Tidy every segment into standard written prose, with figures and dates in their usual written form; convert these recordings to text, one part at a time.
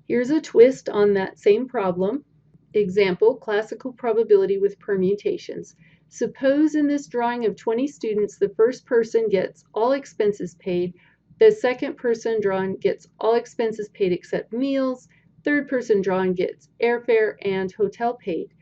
Here's a twist on that same problem. Example, classical probability with permutations. Suppose in this drawing of 20 students, the first person gets all expenses paid, the second person drawn gets all expenses paid except meals, third person drawn gets airfare and hotel paid.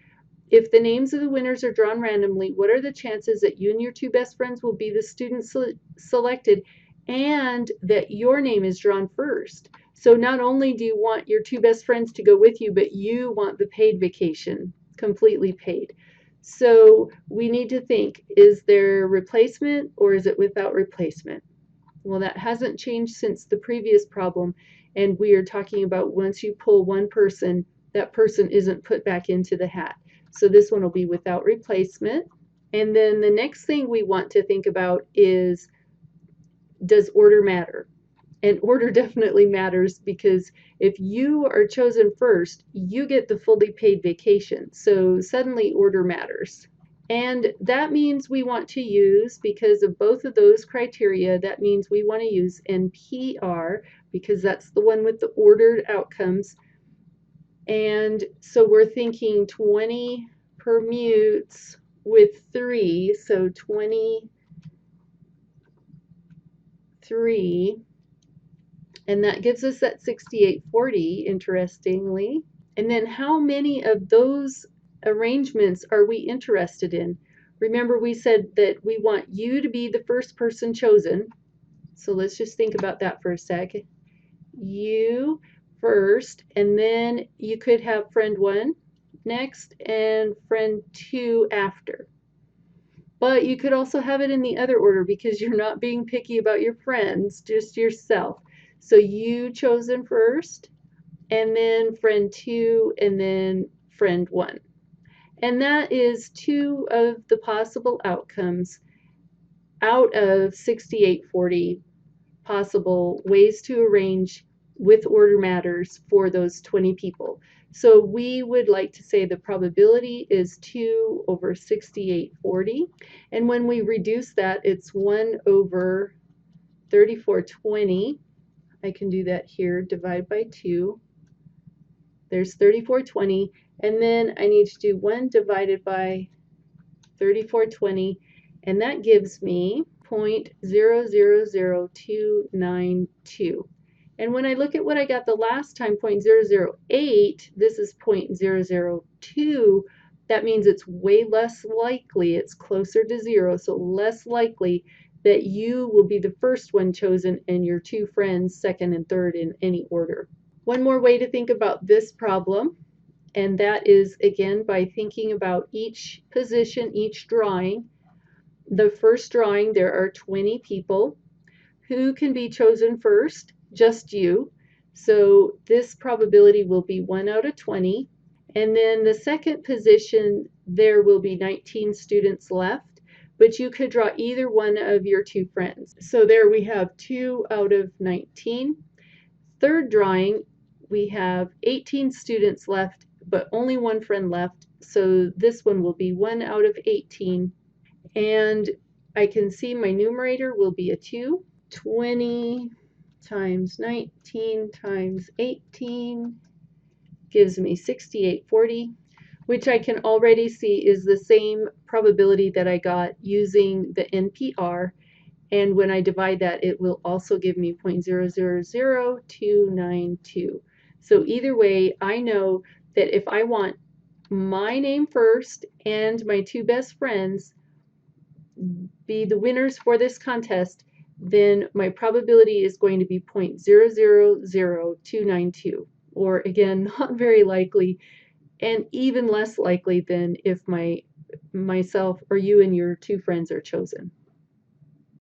If the names of the winners are drawn randomly, what are the chances that you and your two best friends will be the students selected and that your name is drawn first? So not only do you want your two best friends to go with you, but you want the paid vacation, completely paid. So we need to think, is there replacement or is it without replacement? Well, that hasn't changed since the previous problem, and we are talking about once you pull one person, that person isn't put back into the hat. So this one will be without replacement. And then the next thing we want to think about is, does order matter? And order definitely matters, because if you are chosen first, you get the fully paid vacation. So suddenly order matters. And that means we want to use, because of both of those criteria, that means we want to use NPR, because that's the one with the ordered outcomes. And so we're thinking 20 permutes with 3, so 23. And that gives us that 6840, interestingly. And then how many of those arrangements are we interested in? Remember, we said that we want you to be the first person chosen. So let's just think about that for a sec. You first, and then you could have friend 1 next and friend 2 after. But you could also have it in the other order, because you're not being picky about your friends, just yourself. So you chosen first, and then friend 2, and then friend 1. And that is 2 of the possible outcomes out of 6840 possible ways to arrange with order matters for those 20 people. So we would like to say the probability is 2 over 6840. And when we reduce that, it's 1 over 3420. I can do that here, divide by 2. There's 3420, and then I need to do 1 divided by 3420, and that gives me 0.000292. And when I look at what I got the last time, 0.008, this is 0.002, that means it's way less likely, it's closer to 0, so less likely that you will be the first one chosen and your two friends second and third in any order. One more way to think about this problem, and that is again by thinking about each position, each drawing. The first drawing, there are 20 people. Who can be chosen first? Just you. So this probability will be 1 out of 20. And then the second position, there will be 19 students left, but you could draw either one of your two friends. So there we have 2 out of 19. Third drawing, we have 18 students left, but only one friend left. So this one will be 1 out of 18. And I can see my numerator will be a 2. 20 times 19 times 18 gives me 6840, which I can already see is the same probability that I got using the NPR. And when I divide that, it will also give me 0.000292. So either way, I know that if I want my name first and my two best friends be the winners for this contest, then my probability is going to be 0.000292. Or again, not very likely, and even less likely than if myself or you and your two friends are chosen.